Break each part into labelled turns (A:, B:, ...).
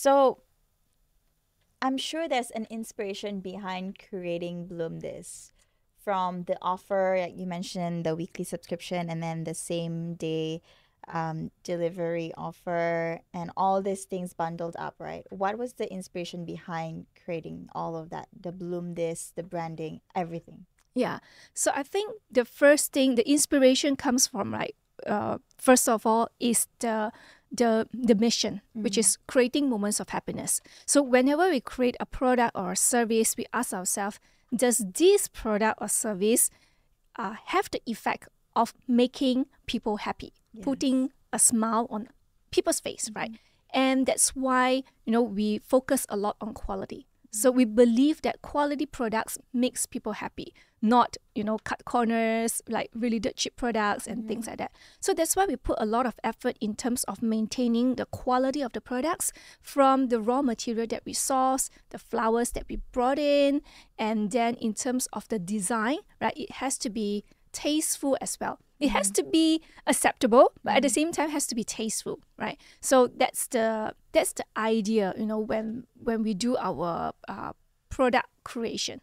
A: So I'm sure there's an inspiration behind creating BloomThis, from the offer, like you mentioned, the weekly subscription, and then the same day delivery offer, and all these things bundled up, right? What was the inspiration behind creating all of that? The BloomThis, the branding, everything.
B: Yeah. So I think the first thing, the inspiration comes from first of all, is the mission, which is creating moments of happiness. So whenever we create a product or a service, we ask ourselves, does this product or service have the effect of making people happy, putting a smile on people's face, right? And that's why, we focus a lot on quality. So we believe that quality products makes people happy, not, cut corners, like really dirt cheap products and things like that. So that's why we put a lot of effort in terms of maintaining the quality of the products, from the raw material that we source, the flowers that we brought in, and then in terms of the design, right? It has to be tasteful as well. It has to be acceptable, but at the same time has to be tasteful, right? So that's the idea, when we do our product creation.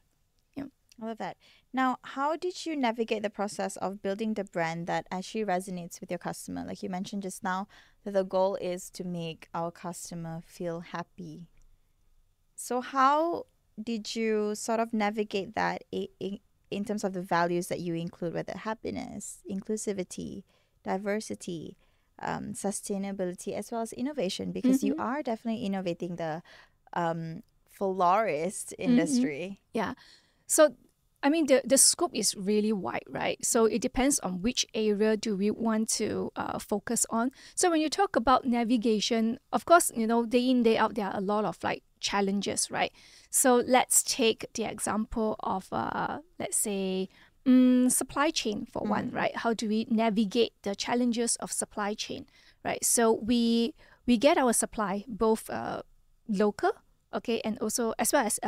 B: Yeah.
A: I love that. Now, how did you navigate the process of building the brand that actually resonates with your customer? Like you mentioned just now, that the goal is to make our customer feel happy. So how did you sort of navigate that in terms of the values that you include, whether happiness, inclusivity, diversity, sustainability, as well as innovation? Because you are definitely innovating the florist industry.
B: Yeah. So, I mean, the scope is really wide, right? So it depends on which area do we want to focus on. So when you talk about navigation, of course, day in, day out, there are a lot of challenges, right? So let's take the example of, let's say, supply chain for one, right? How do we navigate the challenges of supply chain, right? So we get our supply both local, okay, and also as well as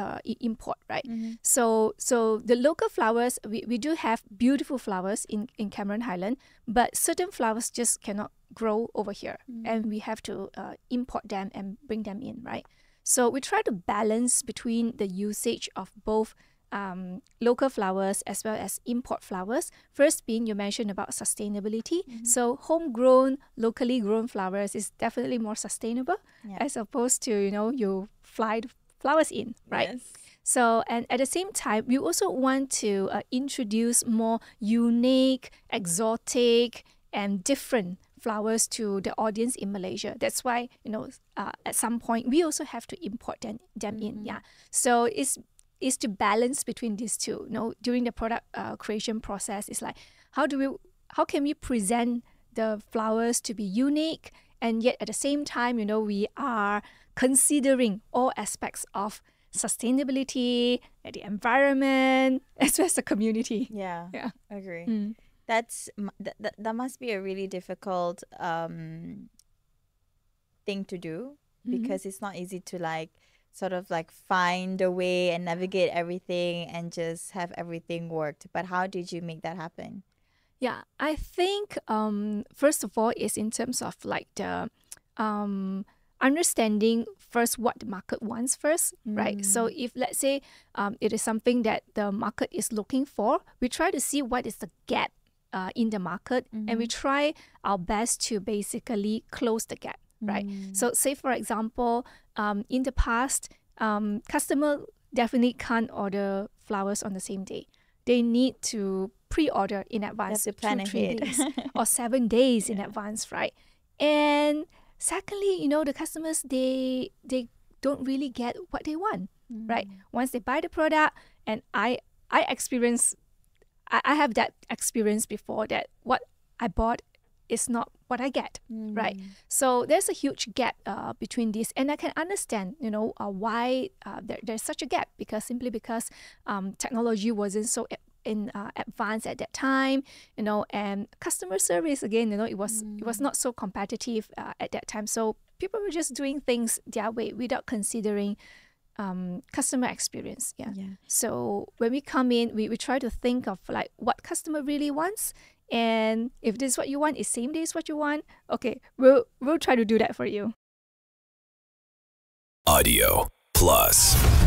B: import, right? So the local flowers, we do have beautiful flowers in Cameron Highland, but certain flowers just cannot grow over here, and we have to import them and bring them in, right? So we try to balance between the usage of both local flowers as well as import flowers. First being, you mentioned about sustainability. So homegrown, locally grown flowers is definitely more sustainable as opposed to, you fly the flowers in, right?
A: Yes.
B: So, and at the same time, we also want to introduce more unique, exotic, and different flowers to the audience in Malaysia. That's why, at some point, we also have to import them in. Yeah. So it's to balance between these two. During the product creation process, it's like, how can we present the flowers to be unique, and yet at the same time, we are considering all aspects of sustainability, the environment, as well as the community.
A: Yeah.
B: Yeah.
A: Agree. That must be a really difficult thing to do, because it's not easy to sort of find a way and navigate everything and just have everything worked. But how did you make that happen?
B: Yeah, I think first of all is in terms of the understanding first what the market wants first, right? So if let's say it is something that the market is looking for, we try to see what is the gap in the market, and we try our best to basically close the gap, right? So say for example, in the past, customer definitely can't order flowers on the same day. They need to pre-order in advance,
A: to plan
B: 2-3
A: ahead.
B: days or 7 days in advance, right? And secondly, the customers, they don't really get what they want, right? Once they buy the product, and I have that experience before, that what I bought is not what I get, right? So there's a huge gap between this, and I can understand, why there's such a gap, simply because technology wasn't so advanced at that time, and customer service again, it was not so competitive at that time. So people were just doing things their way without considering customer experience. Yeah. So when we come in, we try to think of what customer really wants, and if this is what you want, is same day is what you want, okay, we'll try to do that for you.
C: Audio Plus.